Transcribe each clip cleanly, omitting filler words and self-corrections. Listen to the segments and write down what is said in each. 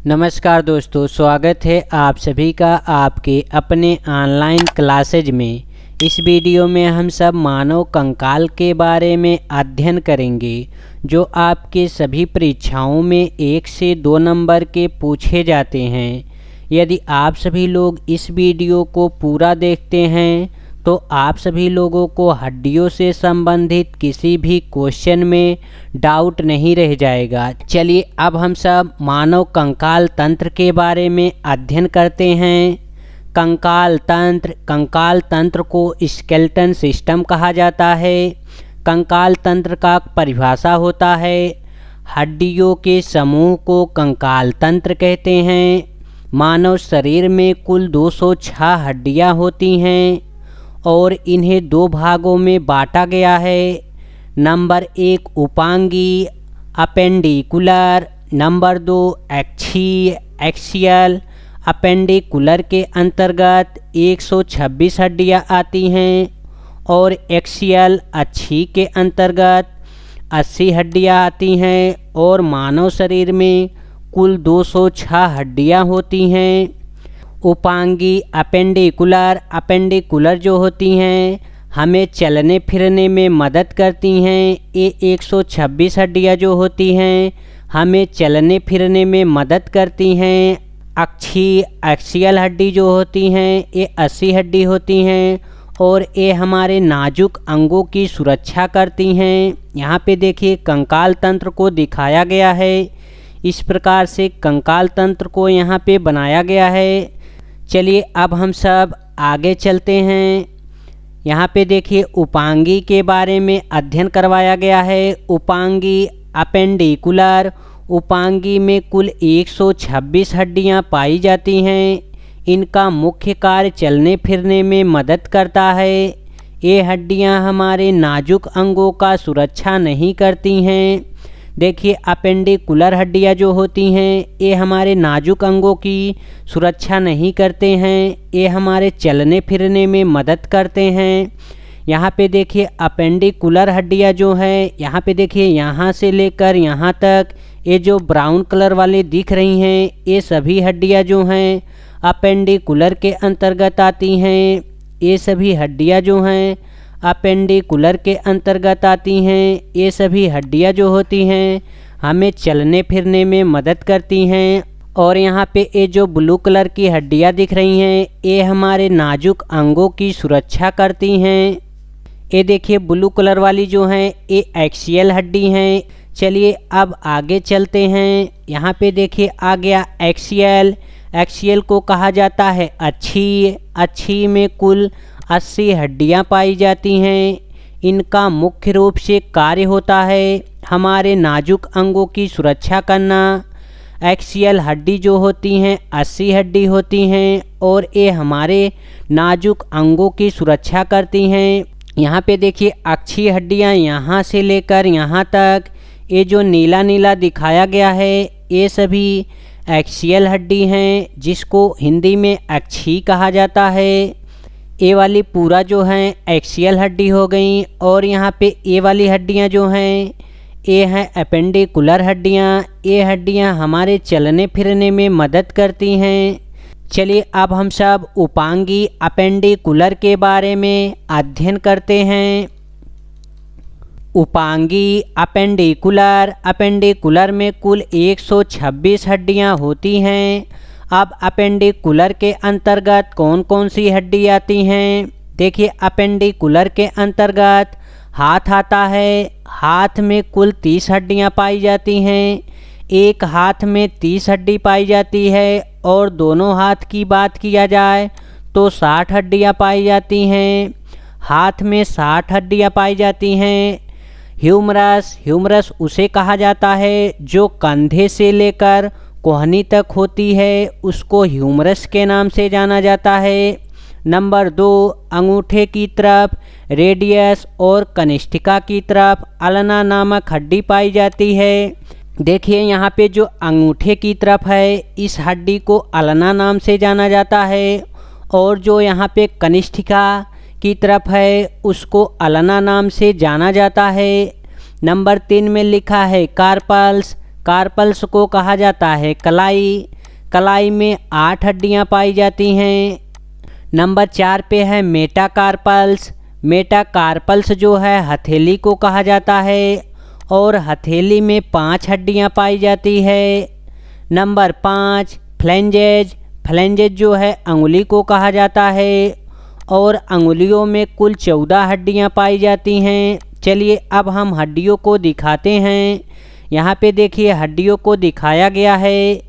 नमस्कार दोस्तों, स्वागत है आप सभी का आपके अपने ऑनलाइन क्लासेज में। इस वीडियो में हम सब मानव कंकाल के बारे में अध्ययन करेंगे जो आपके सभी परीक्षाओं में 1 से 2 नंबर के पूछे जाते हैं। यदि आप सभी लोग इस वीडियो को पूरा देखते हैं तो आप सभी लोगों को हड्डियों से संबंधित किसी भी क्वेश्चन में डाउट नहीं रह जाएगा। चलिए अब हम सब मानव कंकाल तंत्र के बारे में अध्ययन करते हैं। कंकाल तंत्र को स्केलेटन सिस्टम कहा जाता है। कंकाल तंत्र का परिभाषा होता है हड्डियों के समूह को कंकाल तंत्र कहते हैं। मानव शरीर में कुल 206 हड्डियां होती हैं और इन्हें 2 भागों में बांटा गया है। नंबर 1 उपांगी अपेंडिकुलर, नंबर 2 अक्षीय एक्सियल। अपेंडिकुलर के अंतर्गत 126 हड्डियां आती हैं और एक्सियल अक्षीय के अंतर्गत 80 हड्डियां आती हैं और मानव शरीर में कुल 206 हड्डियां होती हैं। उपांगी अपेंडिकुलर जो होती हैं हमें चलने फिरने में मदद करती हैं। ये 126 हड्डियां जो होती हैं हमें चलने फिरने में मदद करती हैं। एक्सियल हड्डी जो होती हैं ये 80 हड्डी होती हैं और ये हमारे नाजुक अंगों की सुरक्षा करती हैं। यहाँ पे देखिए कंकाल तंत्र को दिखाया गया है। इस प्रकार से कंकाल तंत्र को यहाँ पे बनाया गया है। चलिए अब हम सब आगे चलते हैं। यहाँ पे देखिए उपांगी के बारे में अध्ययन करवाया गया है। उपांगी अपेंडिकुलर, उपांगी में कुल 126 हड्डियाँ पाई जाती हैं। इनका मुख्य कार्य चलने फिरने में मदद करता है। ये हड्डियाँ हमारे नाजुक अंगों का सुरक्षा नहीं करती हैं। देखिए अपेंडिकुलर हड्डियाँ जो होती हैं ये हमारे नाजुक अंगों की सुरक्षा नहीं करते हैं। ये हमारे चलने फिरने में मदद करते हैं। यहाँ पे देखिए अपेंडिकुलर हड्डियाँ जो हैं, यहाँ पे देखिए यहाँ से लेकर यहाँ तक ये जो ब्राउन कलर वाले दिख रही हैं ये सभी हड्डियाँ जो हैं अपेंडिकुलर के अंतर्गत आती हैं। ये सभी हड्डियाँ जो हैं अपेंडिकुलर के अंतर्गत आती हैं। ये सभी हड्डियाँ जो होती हैं हमें चलने फिरने में मदद करती हैं। और यहाँ पे ये जो ब्लू कलर की हड्डियाँ दिख रही हैं ये हमारे नाजुक अंगों की सुरक्षा करती हैं। ये देखिए ब्लू कलर वाली जो हैं ये एक्सियल हड्डी हैं। चलिए अब आगे चलते हैं। यहाँ पे देखिए आ गया एक्सियल को कहा जाता है अक्षीय में कुल 80 हड्डियाँ पाई जाती हैं। इनका मुख्य रूप से कार्य होता है हमारे नाजुक अंगों की सुरक्षा करना। एक्सियल हड्डी जो होती हैं 80 हड्डी होती हैं और ये हमारे नाजुक अंगों की सुरक्षा करती हैं। यहाँ पे देखिए अक्षीय हड्डियाँ यहाँ से लेकर यहाँ तक ये जो नीला नीला दिखाया गया है ये सभी एक्सियल हड्डी हैं जिसको हिंदी में अक्षीय कहा जाता है। ये वाली पूरा जो हैं एक्सियल हड्डी हो गई और यहाँ पे ये वाली हड्डियाँ जो हैं ये हैं अपेंडिकुलर हड्डियाँ। ये हड्डियाँ हमारे चलने फिरने में मदद करती हैं। चलिए अब हम सब उपांगी अपेंडिकुलर के बारे में अध्ययन करते हैं। उपांगी अपेंडिकुलर में कुल 126 हड्डियाँ होती हैं। अब अपेंडिकुलर के अंतर्गत कौन कौन सी हड्डी आती हैं? देखिए अपेंडिकुलर के अंतर्गत हाथ आता है। हाथ में कुल 30 हड्डियां पाई जाती हैं। एक हाथ में 30 हड्डी पाई जाती है और दोनों हाथ की बात किया जाए तो 60 हड्डियां पाई जाती हैं। हाथ में 60 हड्डियां पाई जाती हैं। ह्यूमरस उसे कहा जाता है जो कंधे से लेकर कोहनी तक होती है, उसको ह्यूमरस के नाम से जाना जाता है। नंबर 2 अंगूठे की तरफ रेडियस और कनिष्ठिका की तरफ अल्ना नामक हड्डी पाई जाती है। देखिए यहाँ पे जो अंगूठे की तरफ है इस हड्डी को अल्ना नाम से जाना जाता है और जो यहाँ पे कनिष्ठिका की तरफ है उसको अल्ना नाम से जाना जाता है। नंबर 3 में लिखा है कार्पल्स। कार्पल्स को कहा जाता है कलाई। कलाई में 8 हड्डियां पाई जाती हैं। नंबर 4 पे है मेटाकार्पल्स। मेटाकार्पल्स जो है हथेली को कहा जाता है और हथेली में 5 हड्डियां पाई जाती है। Number 5 phalanges. फ्लेंजेज जो है अंगुली को कहा जाता है और अंगुलियों में कुल 14 हड्डियां पाई जाती हैं। चलिए अब हम हड्डियों को दिखाते हैं। यहाँ पे देखिए हड्डियों को दिखाया गया है।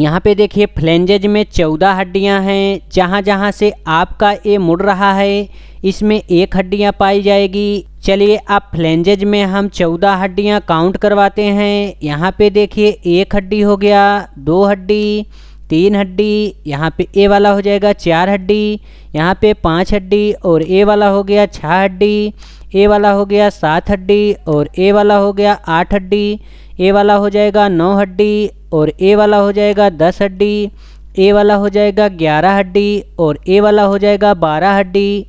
यहाँ पे देखिए फ्लेंजेज में 14 हड्डियां हैं। जहाँ जहाँ से आपका ये मुड़ रहा है इसमें 1 हड्डियां पाई जाएगी। चलिए अब फ्लेंजेज में हम 14 हड्डियां काउंट करवाते हैं। यहाँ पे देखिए 1 हड्डी हो गया, 2 हड्डी, 3 हड्डी, यहाँ पे ए वाला हो जाएगा 4 हड्डी, यहाँ पे 5 हड्डी और ए वाला हो गया 6 हड्डी, ए वाला हो गया 7 हड्डी और ए वाला हो गया 8 हड्डी, ए वाला हो जाएगा 9 हड्डी और ए वाला हो जाएगा 10 हड्डी, ए वाला हो जाएगा 11 हड्डी और ए वाला हो जाएगा 12 हड्डी,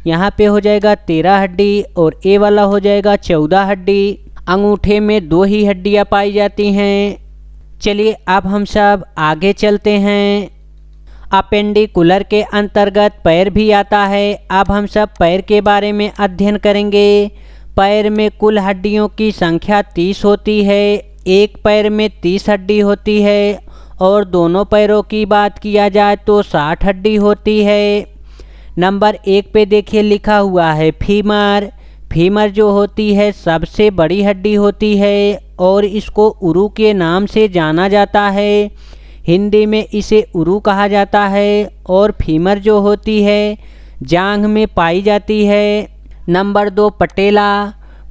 यहाँ पे हो जाएगा 13 हड्डी और ए वाला हो जाएगा 14 हड्डी। अंगूठे में 2 ही हड्डियाँ पाई जाती हैं। चलिए अब हम सब आगे चलते हैं। अपेंडिकुलर के अंतर्गत पैर भी आता है। अब हम सब पैर के बारे में अध्ययन करेंगे। पैर में कुल हड्डियों की संख्या 30 होती है। एक पैर में 30 हड्डी होती है और दोनों पैरों की बात किया जाए तो 60 हड्डी होती है। नंबर 1 पे देखिए लिखा हुआ है फीमर। फीमर जो होती है सबसे बड़ी हड्डी होती है और इसको उरु के नाम से जाना जाता है। हिंदी में इसे उरु कहा जाता है और फीमर जो होती है जांघ में पाई जाती है। नंबर 2 पटेला।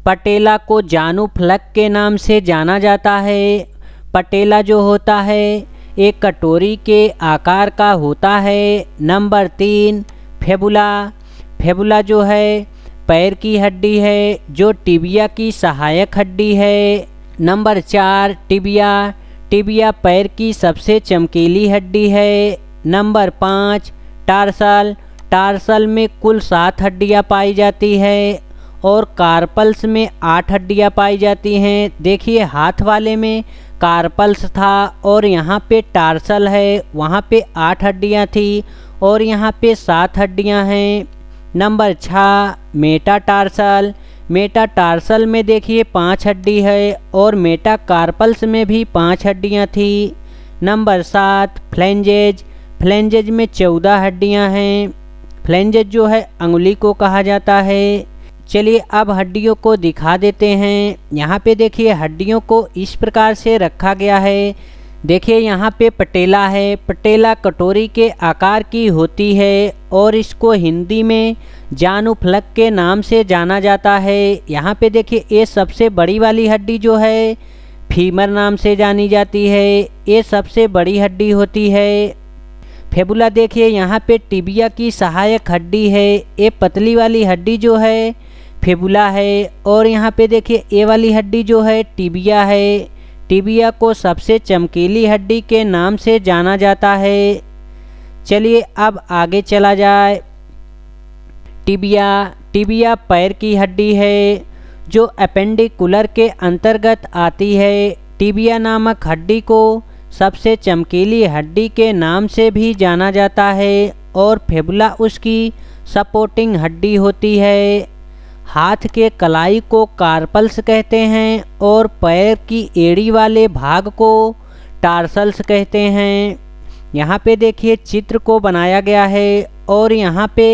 पटेला को जानु फलक के नाम से जाना जाता है। पटेला जो होता है एक कटोरी के आकार का होता है। Number 3 fabula. फेबुला जो है पैर की हड्डी है जो टिबिया की सहायक हड्डी है। Number 4 tibia. टिबिया पैर की सबसे चमकीली हड्डी है। Number 5 tarsal. टार्सल में कुल 7 हड्डियाँ पाई जाती है और कार्पल्स में 8 हड्डियाँ पाई जाती हैं। देखिए हाथ वाले में कार्पल्स था और यहाँ पे टार्सल है, वहाँ पे 8 हड्डियाँ थी और यहाँ पे 7 हड्डियाँ हैं। Number 6 metatarsal. मेटाटार्सल में देखिए 5 हड्डी है और मेटाकार्पल्स में भी 5 हड्डियाँ थी। Number 7 phalanges. फ्लेंजेज में 14 हड्डियाँ हैं। फ्लेंजेज जो है अंगुली को कहा जाता है। चलिए अब हड्डियों को दिखा देते हैं। यहाँ पे देखिए हड्डियों को इस प्रकार से रखा गया है। देखिए यहाँ पे पटेला है। पटेला कटोरी के आकार की होती है और इसको हिंदी में जानु फलक के नाम से जाना जाता है। यहाँ पे देखिए ये सबसे बड़ी वाली हड्डी जो है फीमर नाम से जानी जाती है। ये सबसे बड़ी हड्डी होती है। फेबुला देखिए यहाँ पे टिबिया की सहायक हड्डी है। ये पतली वाली हड्डी जो है फेबुला है और यहाँ पे देखिए ये वाली हड्डी जो है टिबिया है। टिबिया को सबसे चमकीली हड्डी के नाम से जाना जाता है। चलिए अब आगे चला जाए। टिबिया। टिबिया पैर की हड्डी है जो अपेंडिकुलर के अंतर्गत आती है। टिबिया नामक हड्डी को सबसे चमकीली हड्डी के नाम से भी जाना जाता है और फेबुला उसकी सपोर्टिंग हड्डी होती है। हाथ के कलाई को कार्पल्स कहते हैं और पैर की एड़ी वाले भाग को टार्सल्स कहते हैं। यहाँ पे देखिए चित्र को बनाया गया है और यहाँ पे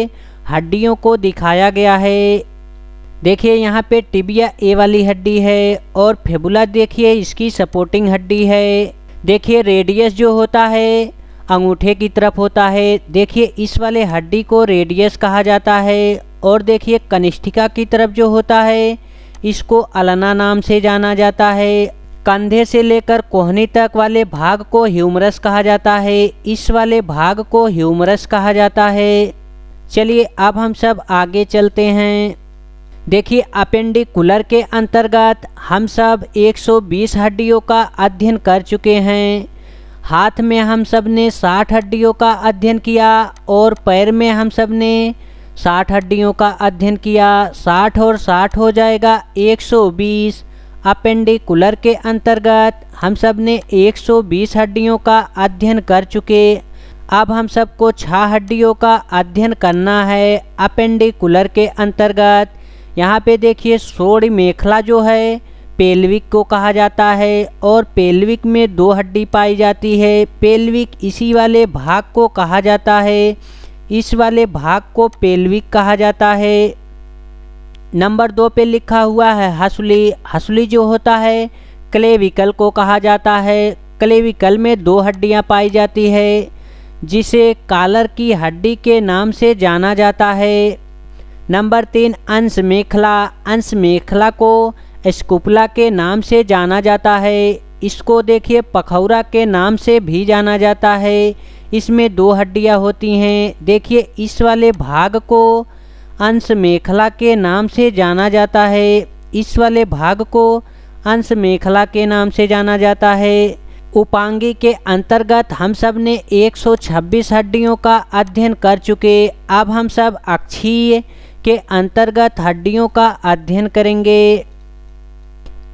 हड्डियों को दिखाया गया है। देखिए यहाँ पे टिबिया ए वाली हड्डी है और फेबुला देखिए इसकी सपोर्टिंग हड्डी है। देखिए रेडियस जो होता है अंगूठे की तरफ होता है। देखिए इस वाले हड्डी को रेडियस कहा जाता है और देखिए कनिष्ठिका की तरफ जो होता है इसको अलाना नाम से जाना जाता है। कंधे से लेकर कोहनी तक वाले भाग को ह्यूमरस कहा जाता है। इस वाले भाग को ह्यूमरस कहा जाता है। चलिए अब हम सब आगे चलते हैं। देखिए अपेंडिकुलर के अंतर्गत हम सब 120 हड्डियों का अध्ययन कर चुके हैं। हाथ में हम सब ने 60 हड्डियों का अध्ययन किया और पैर में हम सब ने 60 हड्डियों का अध्ययन किया। 60 और 60 हो जाएगा 120। अपेंडिकुलर के अंतर्गत हम सब ने 120 हड्डियों का अध्ययन कर चुके। अब हम सबको 6 हड्डियों का अध्ययन करना है अपेंडिकुलर के अंतर्गत। यहाँ पे देखिए सोड़ी मेखला जो है पेल्विक को कहा जाता है और पेल्विक में 2 हड्डी पाई जाती है। पेल्विक इसी वाले भाग को कहा जाता है, इस वाले भाग को पेल्विक कहा जाता है। नंबर 2 पे लिखा हुआ है हसुली। हसुली जो होता है क्लेविकल को कहा जाता है। क्लेविकल में 2 हड्डियां पाई जाती है जिसे कॉलर की हड्डी के नाम से जाना जाता है। नंबर 3 अंश मेखला। अंश मेखला को स्कुपुला के नाम से जाना जाता है। इसको देखिए पखौरा के नाम से भी जाना जाता है। इसमें 2 हड्डियां होती हैं। देखिए इस वाले भाग को अंश मेखला के नाम से जाना जाता है, इस वाले भाग को अंश मेखला के नाम से जाना जाता है। उपांगी के अंतर्गत हम सब ने 126 हड्डियों का अध्ययन कर चुके। अब हम सब अक्षीय के अंतर्गत हड्डियों का अध्ययन करेंगे।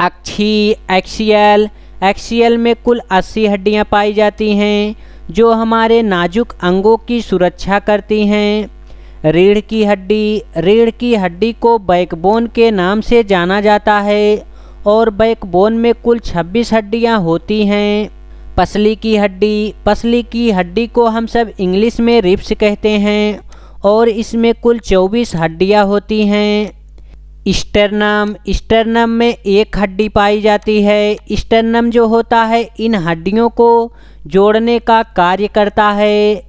अक्षीय एक्सियल। एक्सियल में कुल 80 हड्डियां पाई जाती हैं जो हमारे नाजुक अंगों की सुरक्षा करती हैं। रीढ़ की हड्डी। रीढ़ की हड्डी को बैकबोन के नाम से जाना जाता है और बैकबोन में कुल 26 हड्डियां होती हैं। पसली की हड्डी। पसली की हड्डी को हम सब इंग्लिश में रिब्स कहते हैं और इसमें कुल 24 हड्डियां होती हैं। स्टर्नम। स्टर्नम में 1 हड्डी पाई जाती है। स्टर्नम जो होता है इन हड्डियों को जोड़ने का कार्य करता है।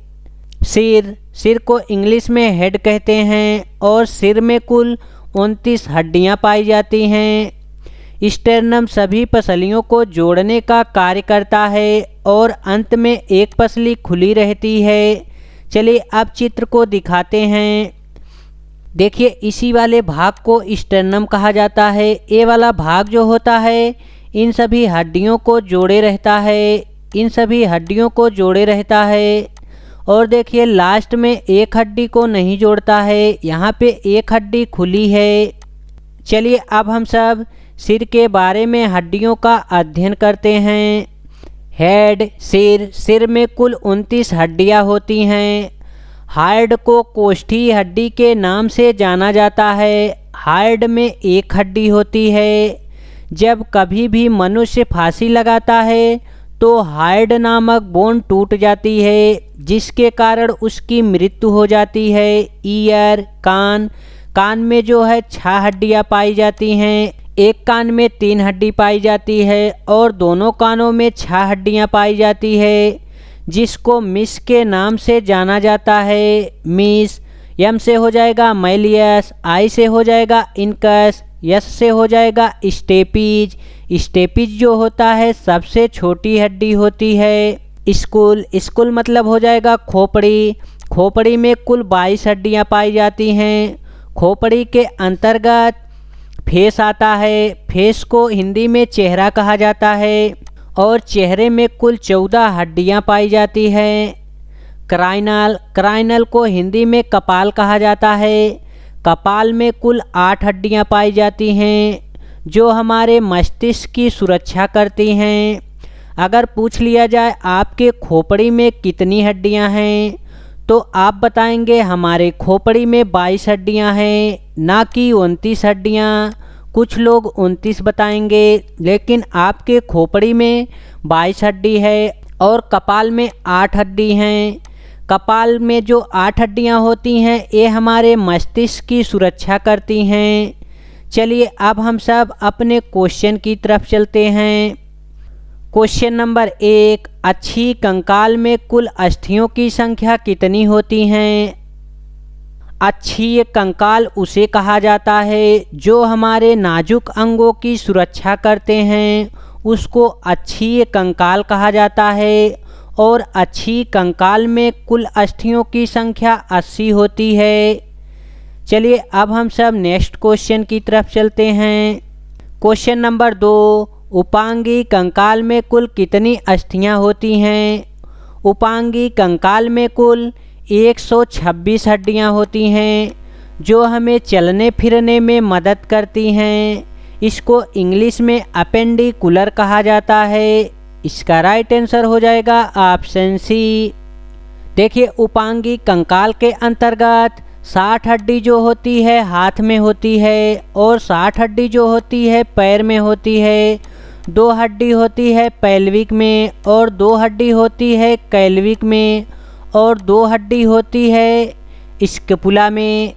सिर। सिर को इंग्लिश में हेड कहते हैं और सिर में कुल 29 हड्डियां पाई जाती हैं। स्टर्नम सभी पसलियों को जोड़ने का कार्य करता है और अंत में एक पसली खुली रहती है। चलिए अब चित्र को दिखाते हैं। देखिए इसी वाले भाग को स्टर्नम कहा जाता है। ये वाला भाग जो होता है इन सभी हड्डियों को जोड़े रहता है, इन सभी हड्डियों को जोड़े रहता है। और देखिए लास्ट में एक हड्डी को नहीं जोड़ता है, यहाँ पे एक हड्डी खुली है। चलिए अब हम सब सिर के बारे में हड्डियों का अध्ययन करते हैं। हेड। सिर। सिर में कुल 29 हड्डियाँ होती हैं। हार्ड को कोष्ठी हड्डी के नाम से जाना जाता है। हार्ड में 1 हड्डी होती है। जब कभी भी मनुष्य फांसी लगाता है तो हार्ड नामक बोन टूट जाती है जिसके कारण उसकी मृत्यु हो जाती है। ईयर। कान। कान में जो है 6 हड्डियाँ पाई जाती हैं। एक कान में 3 हड्डी पाई जाती है और दोनों कानों में 6 हड्डियाँ पाई जाती है जिसको मिस के नाम से जाना जाता है। मिस। यम से हो जाएगा मैलियस, आई से हो जाएगा इनकस, यस से हो जाएगा स्टेपीज। स्टेपीज जो होता है सबसे छोटी हड्डी होती है। स्कुल। स्कुल मतलब हो जाएगा खोपड़ी। खोपड़ी में कुल 22 हड्डियाँ पाई जाती हैं। खोपड़ी के अंतर्गत फेस आता है। फेस को हिंदी में चेहरा कहा जाता है और चेहरे में कुल 14 हड्डियाँ पाई जाती हैं। क्राइनल। क्राइनल को हिंदी में कपाल कहा जाता है। कपाल में कुल 8 हड्डियाँ पाई जाती हैं जो हमारे मस्तिष्क की सुरक्षा करती हैं। अगर पूछ लिया जाए आपके खोपड़ी में कितनी हड्डियाँ हैं तो आप बताएंगे हमारे खोपड़ी में 22 हड्डियाँ हैं, ना कि 29 हड्डियाँ। कुछ लोग 29 बताएंगे लेकिन आपके खोपड़ी में 22 हड्डी है और कपाल में 8 हड्डी हैं। कपाल में जो 8 हड्डियाँ होती हैं ये हमारे मस्तिष्क की सुरक्षा करती हैं। चलिए अब हम सब अपने क्वेश्चन की तरफ चलते हैं। Question number 1। अच्छी कंकाल में कुल अस्थियों की संख्या कितनी होती हैं? अच्छी कंकाल उसे कहा जाता है जो हमारे नाजुक अंगों की सुरक्षा करते हैं, उसको अच्छी कंकाल कहा जाता है। और अच्छी कंकाल में कुल अस्थियों की संख्या 80 होती है। चलिए अब हम सब नेक्स्ट क्वेश्चन की तरफ चलते हैं। Question number 2। उपांगी कंकाल में कुल कितनी अस्थियां होती हैं? उपांगी कंकाल में कुल 126 हड्डियां होती हैं जो हमें चलने फिरने में मदद करती हैं। इसको इंग्लिश में अपेंडिकुलर कहा जाता है। इसका राइट आंसर हो जाएगा ऑप्शन सी। देखिए उपांगी कंकाल के अंतर्गत 60 हड्डी जो होती है हाथ में होती है और 60 हड्डी जो होती है पैर में होती है। 2 हड्डी होती है पेल्विक में और 2 हड्डी होती है कैल्विक में और 2 हड्डी होती है स्कैपुला में।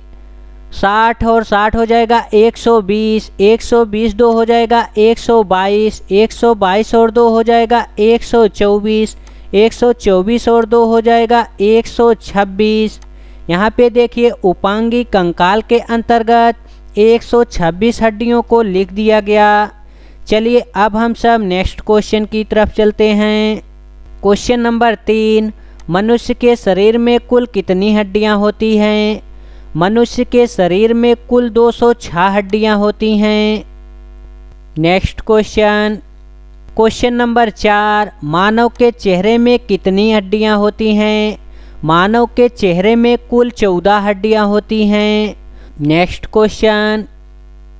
60 और 60 हो जाएगा 120, 120 2 हो जाएगा 122, 122 और 2 हो जाएगा 124, 124 और 2 हो जाएगा 126। यहाँ पे देखिए उपांगी कंकाल के अंतर्गत 126 हड्डियों को लिख दिया गया। चलिए अब हम सब नेक्स्ट क्वेश्चन की तरफ चलते हैं। क्वेश्चन नंबर 3, मनुष्य के शरीर में कुल कितनी हड्डियाँ होती हैं? मनुष्य के शरीर में कुल 206 हड्डियाँ होती हैं। नेक्स्ट क्वेश्चन, क्वेश्चन नंबर 4, मानव के चेहरे में कितनी हड्डियाँ होती हैं? मानव के चेहरे में कुल 14 हड्डियाँ होती हैं। नेक्स्ट क्वेश्चन,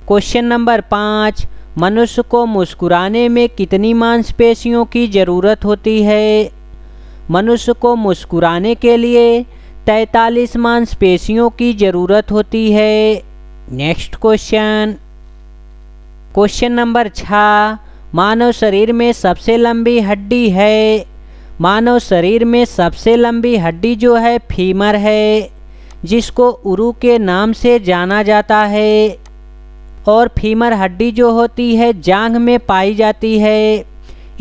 क्वेश्चन नंबर 5, मनुष्य को मुस्कुराने में कितनी मांसपेशियों की ज़रूरत होती है? मनुष्य को मुस्कुराने के लिए 43 मांसपेशियों की ज़रूरत होती है। नेक्स्ट क्वेश्चन, क्वेश्चन नंबर 6, मानव शरीर में सबसे लंबी हड्डी है। मानव शरीर में सबसे लंबी हड्डी जो है फीमर है, जिसको उरू के नाम से जाना जाता है। और फीमर हड्डी जो होती है जांघ में पाई जाती है।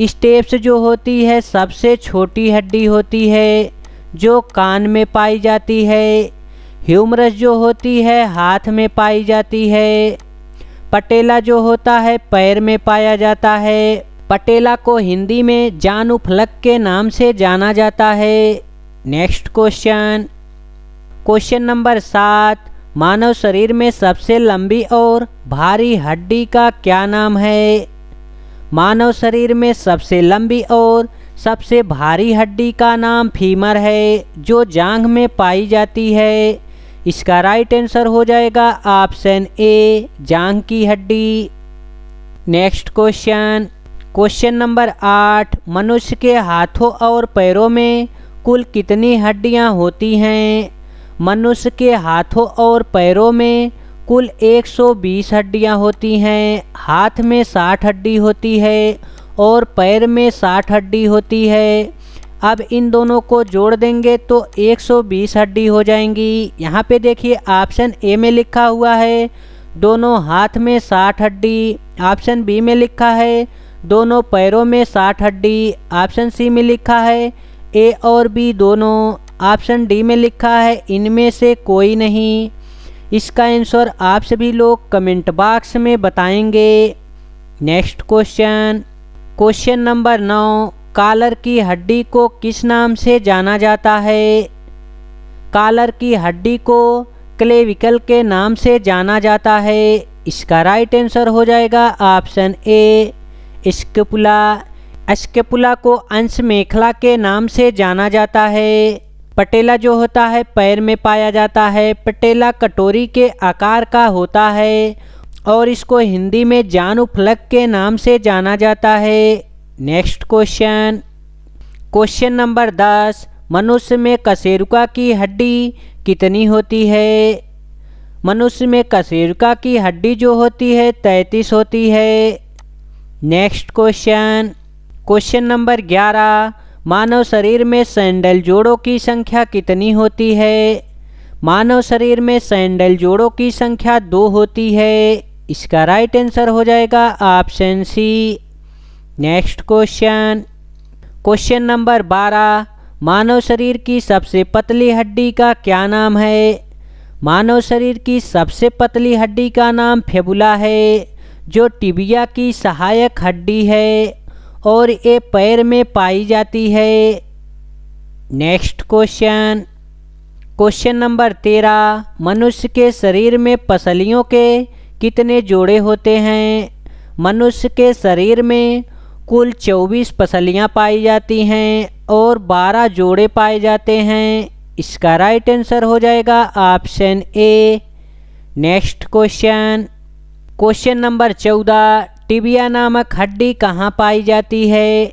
स्टेप्स जो होती है सबसे छोटी हड्डी होती है जो कान में पाई जाती है। ह्यूमरस जो होती है हाथ में पाई जाती है। पटेला जो होता है पैर में पाया जाता है। पटेला को हिंदी में जानू फलक के नाम से जाना जाता है। नेक्स्ट क्वेश्चन, क्वेश्चन नंबर 7, मानव शरीर में सबसे लंबी और भारी हड्डी का क्या नाम है? मानव शरीर में सबसे लंबी और सबसे भारी हड्डी का नाम फीमर है, जो जांघ में पाई जाती है। इसका राइट आंसर हो जाएगा ऑप्शन ए, जांघ की हड्डी। नेक्स्ट क्वेश्चन, क्वेश्चन नंबर 8, मनुष्य के हाथों और पैरों में कुल कितनी हड्डियां होती हैं? मनुष्य के हाथों और पैरों में कुल 120 हड्डियां होती हैं। हाथ में 60 हड्डी होती है और पैर में 60 हड्डी होती है। अब इन दोनों को जोड़ देंगे तो 120 हड्डी हो जाएंगी। यहाँ पे देखिए ऑप्शन ए में लिखा हुआ है दोनों हाथ में 60 हड्डी। ऑप्शन बी में लिखा है दोनों पैरों में 60 हड्डी। ऑप्शन सी में लिखा है ए और बी दोनों। ऑप्शन डी में लिखा है इनमें से कोई नहीं। इसका आंसर आप सभी लोग कमेंट बॉक्स में बताएंगे। Next question, question number 9, collar की हड्डी को किस नाम से जाना जाता है? कॉलर की हड्डी को क्लेविकल के नाम से जाना जाता है। इसका राइट आंसर हो जाएगा ऑप्शन ए, स्कैपुला। स्कैपुला को अंश मेखला के नाम से जाना जाता है। पटेला जो होता है पैर में पाया जाता है। पटेला कटोरी के आकार का होता है और इसको हिंदी में जानू फलक के नाम से जाना जाता है। नेक्स्ट क्वेश्चन, क्वेश्चन नंबर 10, मनुष्य में कशेरुका की हड्डी कितनी होती है? मनुष्य में कशेरुका की हड्डी जो होती है 33 होती है। नेक्स्ट क्वेश्चन, क्वेश्चन नंबर 11, मानव शरीर में सैंडल जोड़ों की संख्या कितनी होती है? मानव शरीर में सैंडल जोड़ों की संख्या 2 होती है। इसका राइट आंसर हो जाएगा option C. Next question, question number 12, मानव शरीर की सबसे पतली हड्डी का क्या नाम है? मानव शरीर की सबसे पतली हड्डी का नाम फेबुला है, जो टिबिया की सहायक हड्डी है और ये पैर में पाई जाती है। नेक्स्ट क्वेश्चन, क्वेश्चन नंबर 13, मनुष्य के शरीर में पसलियों के कितने जोड़े होते हैं? मनुष्य के शरीर में कुल 24 पसलियां पाई जाती हैं और 12 जोड़े पाए जाते हैं। इसका राइट आंसर हो जाएगा option A. Next question, question number 14, tibia नामक हड्डी कहाँ पाई जाती है?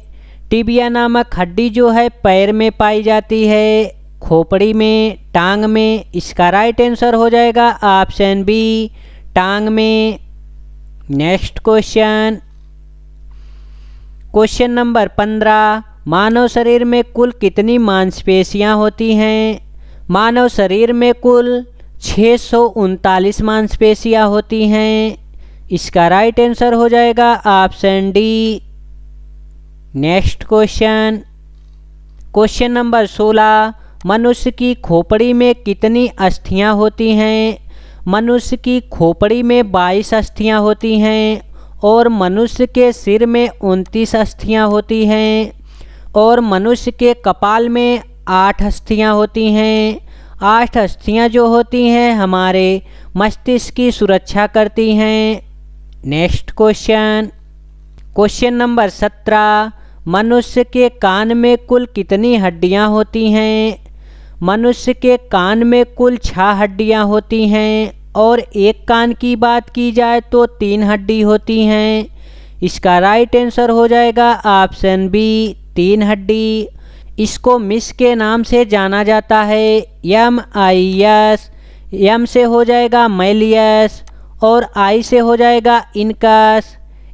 टिबिया नामक हड्डी जो है पैर में पाई जाती है, खोपड़ी में, टांग में। इसका राइट आंसर हो जाएगा ऑप्शन बी, टांग में। नेक्स्ट क्वेश्चन, क्वेश्चन नंबर 15, मानव शरीर में कुल कितनी मांसपेशियां होती हैं? मानव शरीर में कुल 639 मांसपेशियां होती हैं। इसका राइट आंसर हो जाएगा option D. Next question, question number 16, मनुष्य की खोपड़ी में कितनी अस्थियां होती हैं? मनुष्य की खोपड़ी में 22 अस्थियां होती हैं और मनुष्य के सिर में 29 अस्थियां होती हैं और मनुष्य के कपाल में 8 अस्थियां होती हैं। 8 अस्थियां जो होती हैं हमारे मस्तिष्क की सुरक्षा करती हैं। नेक्स्ट क्वेश्चन, क्वेश्चन नंबर 17, मनुष्य के कान में कुल कितनी हड्डियां होती हैं? मनुष्य के कान में कुल 6 हड्डियां होती हैं और एक कान की बात की जाए तो 3 हड्डी होती हैं। इसका राइट आंसर हो जाएगा ऑप्शन बी, 3 हड्डी। इसको मिस के नाम से जाना जाता है, MIS। एम से हो जाएगा मैलियस और आई से हो जाएगा इनकस,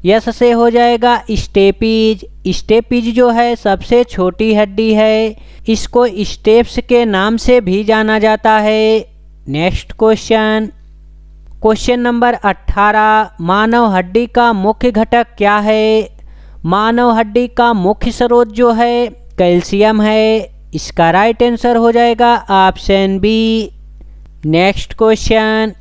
यस से हो जाएगा स्टेपीज। स्टेपीज जो है सबसे छोटी हड्डी है, इसको स्टेप्स के नाम से भी जाना जाता है। नेक्स्ट क्वेश्चन, क्वेश्चन नंबर 18, मानव हड्डी का मुख्य घटक क्या है? मानव हड्डी का मुख्य स्रोत जो है कैल्शियम है। इसका राइट आंसर हो जाएगा option B. Next question,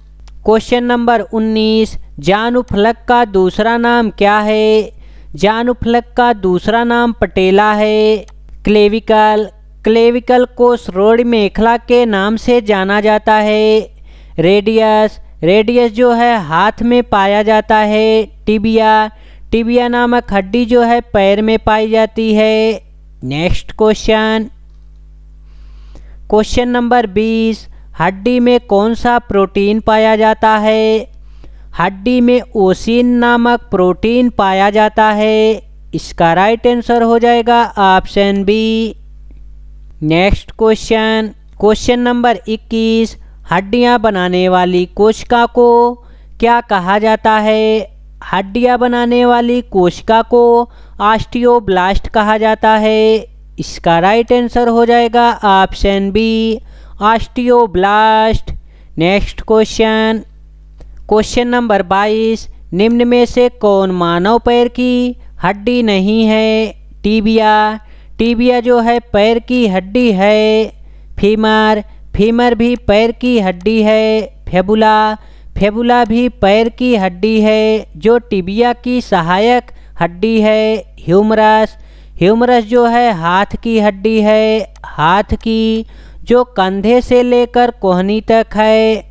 question number 19, जानुफलक का दूसरा नाम क्या है? जानुफलक का दूसरा नाम पटेला है। क्लेविकल, क्लेविकल को श्रोणि मेखला के नाम से जाना जाता है। रेडियस, रेडियस जो है हाथ में पाया जाता है। टिबिया, टिबिया नामक हड्डी जो है पैर में पाई जाती है। नेक्स्ट क्वेश्चन, क्वेश्चन नंबर 20, हड्डी में कौन सा प्रोटीन पाया जाता है? हड्डी में ओसिन नामक प्रोटीन पाया जाता है। इसका राइट आंसर हो जाएगा option B. Next question, question number 21, हड्डियां बनाने वाली कोशिका को क्या कहा जाता है? हड्डियां बनाने वाली कोशिका को ऑस्टियोब्लास्ट कहा जाता है। इसका राइट आंसर हो जाएगा option B, osteoblast. Next question, question number 22, निम्न में से कौन मानव पैर की हड्डी नहीं है? टीबिया, टीबिया जो है पैर की हड्डी है। फीमर, फीमर भी पैर की हड्डी है। फेबुला, फेबुला भी पैर की हड्डी है जो टिबिया की सहायक हड्डी है। ह्यूमरस, ह्यूमरस जो है हाथ की हड्डी है, हाथ की, जो कंधे से लेकर कोहनी तक है।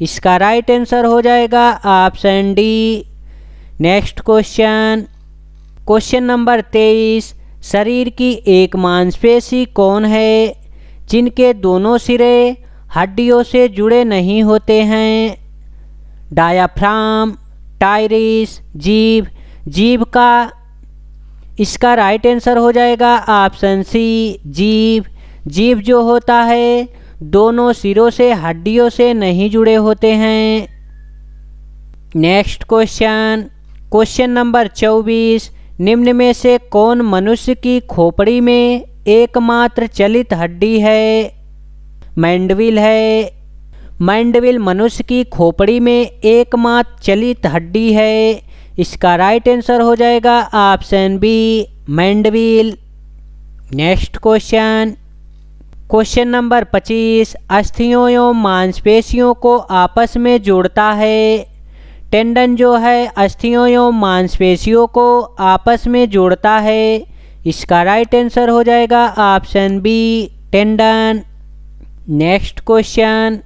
इसका राइट आंसर हो जाएगा option D. Next question, question number 23, शरीर की एक मांसपेशी कौन है जिनके दोनों सिरे हड्डियों से जुड़े नहीं होते हैं? डायाफ्राम, टाइरिस, जीभ, जीभ का, इसका राइट आंसर हो जाएगा ऑप्शन सी, जीभ। जीभ जो होता है दोनों सिरों से हड्डियों से नहीं जुड़े होते हैं। नेक्स्ट क्वेश्चन, क्वेश्चन नंबर 24, निम्न में से कौन मनुष्य की खोपड़ी में एकमात्र चलित हड्डी है? मैंडविल है। मैंडविल मनुष्य की खोपड़ी में एकमात्र चलित हड्डी है। इसका राइट आंसर हो जाएगा option B, mandible. Next question, question number 25, अस्थियों एवं मांसपेशियों को आपस में जोड़ता है। टेंडन जो है अस्थियों एवं मांसपेशियों को आपस में जोड़ता है। इसका राइट आंसर हो जाएगा option B, tendon. Next question,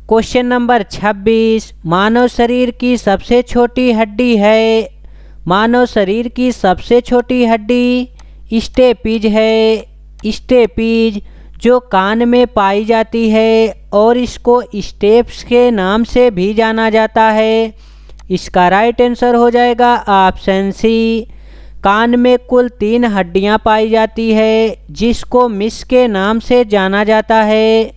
question number 26, मानव शरीर की सबसे छोटी हड्डी है। मानव शरीर की सबसे छोटी हड्डी स्टेपीज है। स्टेपीज जो कान में पाई जाती है और इसको स्टेप्स के नाम से भी जाना जाता है। इसका राइट आंसर हो जाएगा ऑप्शन सी। कान में कुल 3 हड्डियां पाई जाती है जिसको मिस के नाम से जाना जाता है।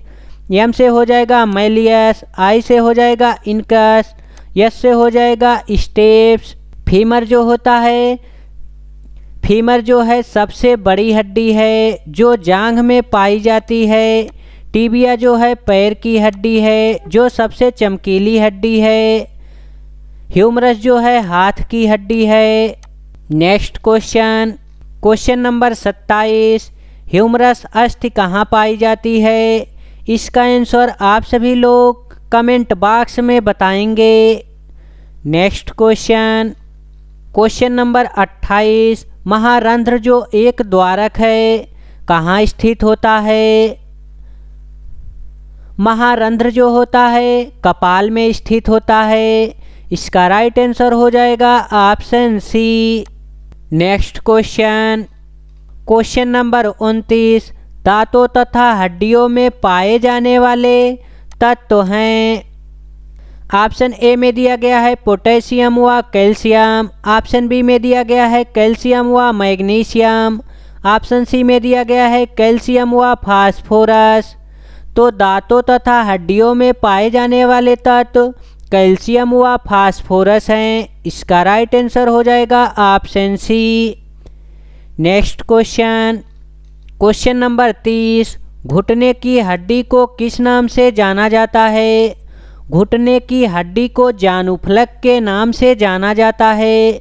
एम से हो जाएगा मैलियस, आई से हो जाएगा इनकस, यस से हो जाएगा स्टेप्स। फीमर जो होता है, फीमर जो है सबसे बड़ी हड्डी है जो जांघ में पाई जाती है। टिबिया जो है पैर की हड्डी है जो सबसे चमकीली हड्डी है। ह्यूमरस जो है हाथ की हड्डी है। Next question, question number 27, humerus अस्थि कहाँ पाई जाती है? इसका आंसर आप सभी लोग कमेंट बॉक्स में बताएंगे। नेक्स्ट क्वेश्चन, क्वेश्चन नंबर 28, महारंध्र जो एक द्वारक है कहाँ स्थित होता है? महारंध्र जो होता है कपाल में स्थित होता है। इसका राइट आंसर हो जाएगा option C. Next question, question number 29, दांतों तथा हड्डियों में पाए जाने वाले तत्व हैं। ऑप्शन ए में दिया गया है पोटेशियम व कैल्शियम, ऑप्शन बी में दिया गया है कैल्शियम व मैग्नीशियम, ऑप्शन सी में दिया गया है कैल्शियम व फास्फोरस। तो दांतों तथा हड्डियों में पाए जाने वाले तत्व कैल्शियम व फास्फोरस हैं। इसका राइट आंसर हो जाएगा option C. Next question, question number 30, घुटने की हड्डी को किस नाम से जाना जाता है? घुटने की हड्डी को जानुफलक के नाम से जाना जाता है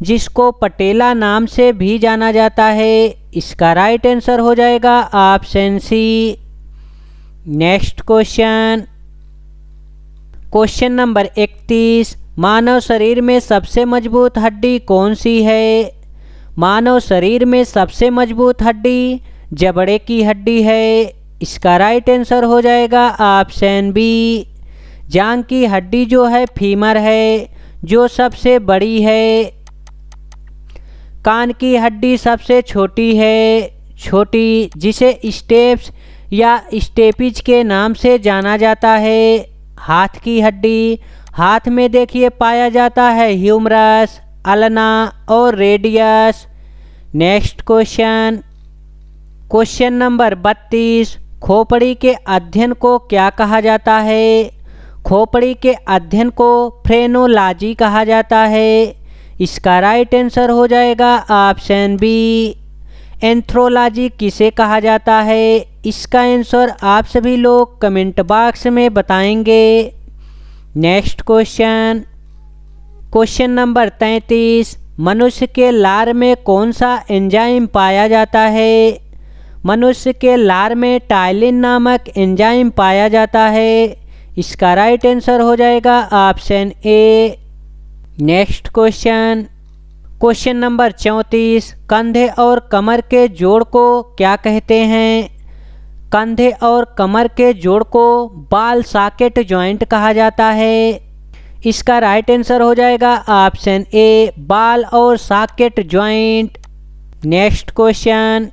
जिसको पटेला नाम से भी जाना जाता है। इसका राइट आंसर हो जाएगा option C. Next question, question number 31, मानव शरीर में सबसे मजबूत हड्डी कौन सी है? मानव शरीर में सबसे मजबूत हड्डी जबड़े की हड्डी है। इसका राइट आंसर हो जाएगा ऑप्शन बी। जांघ की हड्डी जो है फीमर है जो सबसे बड़ी है। कान की हड्डी सबसे छोटी है, छोटी, जिसे स्टेप्स या स्टेपिज के नाम से जाना जाता है। हाथ की हड्डी, हाथ में देखिए पाया जाता है ह्यूमरस, अल्ना और radius. Next question, question number 32, खोपड़ी के अध्ययन को क्या कहा जाता है? खोपड़ी के अध्ययन को फ्रेनोलॉजी कहा जाता है। इसका राइट आंसर हो जाएगा ऑप्शन बी। एंथ्रोलॉजी किसे कहा जाता है? इसका आंसर आप सभी लोग कमेंट बॉक्स में बताएंगे। नेक्स्ट क्वेश्चन, क्वेश्चन नंबर 33, मनुष्य के लार में कौन सा एंजाइम पाया जाता है? मनुष्य के लार में टाइलिन नामक एंजाइम पाया जाता है। इसका राइट आंसर हो जाएगा option A. Next question, question number 34, कंधे और कमर के जोड़ को क्या कहते हैं? कंधे और कमर के जोड़ को बाल सॉकेट जॉइंट कहा जाता है। इसका राइट आंसर हो जाएगा ऑप्शन ए, बाल और socket joint. Next question,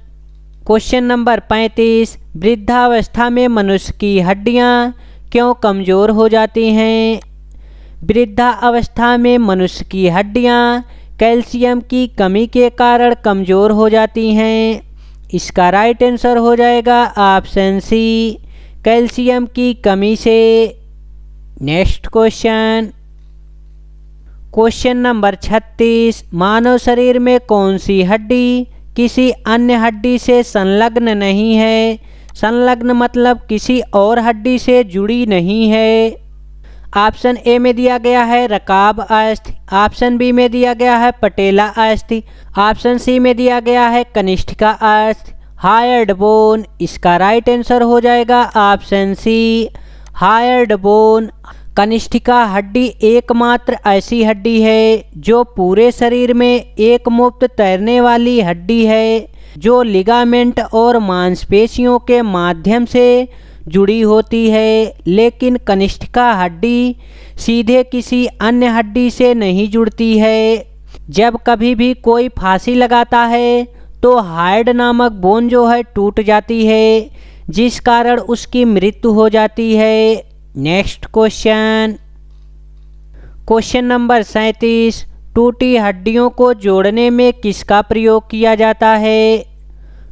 question number 35, वृद्धावस्था में मनुष्य की हड्डियां क्यों कमज़ोर हो जाती हैं? वृद्धावस्था में मनुष्य की हड्डियां कैल्शियम की कमी के कारण कमज़ोर हो जाती हैं। इसका राइट आंसर हो जाएगा ऑप्शन सी, कैल्शियम की कमी से। नेक्स्ट क्वेश्चन, क्वेश्चन नंबर 36, मानव शरीर में कौन सी हड्डी किसी अन्य हड्डी से संलग्न नहीं है? संलग्न मतलब किसी और हड्डी से जुड़ी नहीं है। ऑप्शन ए में दिया गया है रकाब अस्थि, ऑप्शन बी में दिया गया है पटेला अस्थि, ऑप्शन सी में दिया गया है कनिष्ठिका अस्थि, हायर्ड बोन। इसका राइट आंसर हो जाएगा ऑप्शन सी, हायर्ड बोन। कनिष्ठिका हड्डी एकमात्र ऐसी हड्डी है जो पूरे शरीर में एक मुक्त तैरने वाली हड्डी है जो लिगामेंट और मांसपेशियों के माध्यम से जुड़ी होती है। लेकिन कनिष्ठिका हड्डी सीधे किसी अन्य हड्डी से नहीं जुड़ती है। जब कभी भी कोई फांसी लगाता है तो हार्ड नामक बोन जो है टूट जाती है जिस कारण उसकी मृत्यु हो जाती है। नेक्स्ट क्वेश्चन, क्वेश्चन नंबर 37, टूटी हड्डियों को जोड़ने में किसका प्रयोग किया जाता है?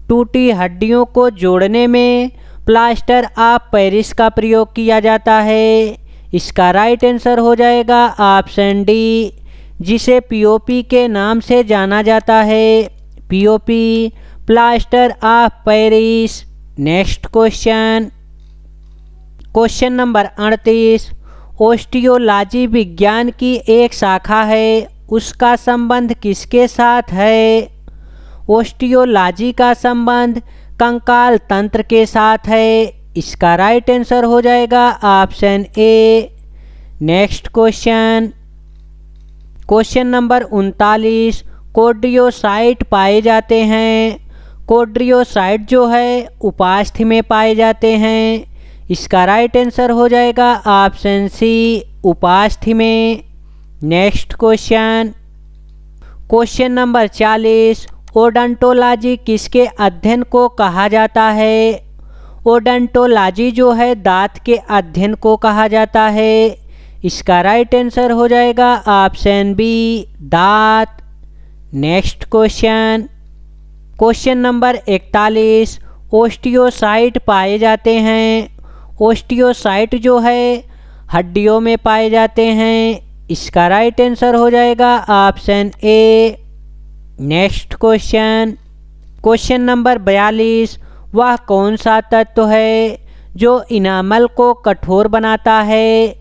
टूटी हड्डियों को जोड़ने में प्लास्टर ऑफ पेरिस का प्रयोग किया जाता है। इसका राइट आंसर हो जाएगा ऑप्शन डी, जिसे पीओपी के नाम से जाना जाता है। POP, plaster of Paris. Next question, question number 38, osteology विज्ञान की एक शाखा है, उसका संबंध किसके साथ है? ओस्टियोलॉजी का संबंध कंकाल तंत्र के साथ है। इसका राइट आंसर हो जाएगा option A. Next question, question number 39, कोड्रियोसाइट पाए जाते हैं। कोड्रियोसाइट जो है उपास्थि में पाए जाते हैं। इसका राइट आंसर हो जाएगा ऑप्शन सी, उपास्थि में। Next question, question number 40, odontology किसके अध्ययन को कहा जाता है? ओडोंटोलॉजी जो है दांत के अध्ययन को कहा जाता है। इसका राइट आंसर हो जाएगा ऑप्शन बी, दांत। Next question, question number 41, osteocyte पाए जाते हैं। ओस्टियोसाइट जो है हड्डियों में पाए जाते हैं। इसका राइट आंसर हो जाएगा option A. Next question, question number 42, वह कौन सा तत्व है जो इनामल को कठोर बनाता है?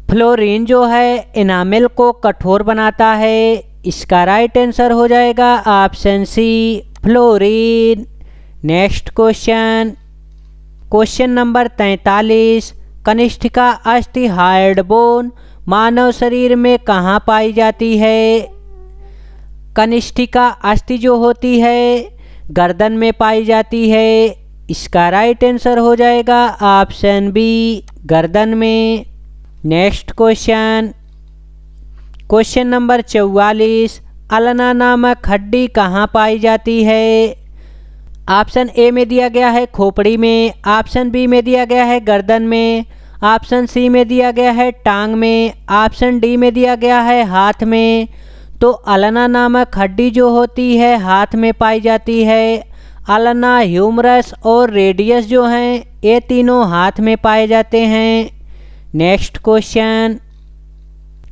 फ्लोरीन जो है इनामल को कठोर बनाता है। इसका राइट आंसर हो जाएगा option C, fluorine. Next question, question number 43, कनिष्ठिका अस्थि हार्ड बोन मानव शरीर में कहाँ पाई जाती है? कनिष्ठिका अस्थि जो होती है गर्दन में पाई जाती है। इसका राइट आंसर हो जाएगा ऑप्शन बी, गर्दन में। Next question, question number 44, ulna नामक हड्डी कहाँ पाई जाती है? ऑप्शन ए में दिया गया है खोपड़ी में, ऑप्शन बी में दिया गया है गर्दन में, ऑप्शन सी में दिया गया है टांग में, ऑप्शन डी में दिया गया है हाथ में। तो अल्ना नामक हड्डी जो होती है हाथ में पाई जाती है। अल्ना, ह्यूमरस और रेडियस जो हैं ये तीनों हाथ में पाए जाते हैं। नेक्स्ट क्वेश्चन,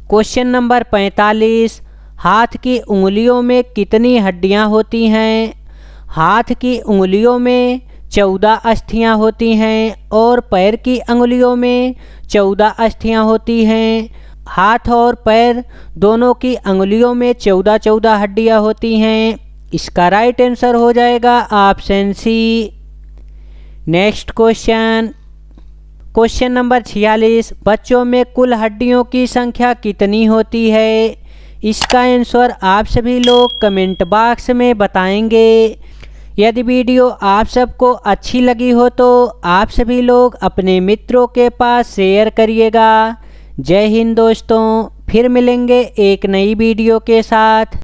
क्वेश्चन नंबर 45, हाथ की उंगलियों में कितनी हड्डियां होती हैं? हाथ की उंगलियों में 14 अस्थियां होती हैं और पैर की अंगुलियों में 14 अस्थियां होती हैं। हाथ और पैर दोनों की अंगुलियों में 14 हड्डियां होती हैं। इसका राइट आंसर हो जाएगा option C. Next question, question number 46, बच्चों में कुल हड्डियों की संख्या कितनी होती है? इसका आंसर आप सभी लोग कमेंट बॉक्स में बताएंगे। यदि वीडियो आप सबको अच्छी लगी हो तो आप सभी लोग अपने मित्रों के पास शेयर करिएगा। जय हिंद दोस्तों, फिर मिलेंगे एक नई वीडियो के साथ।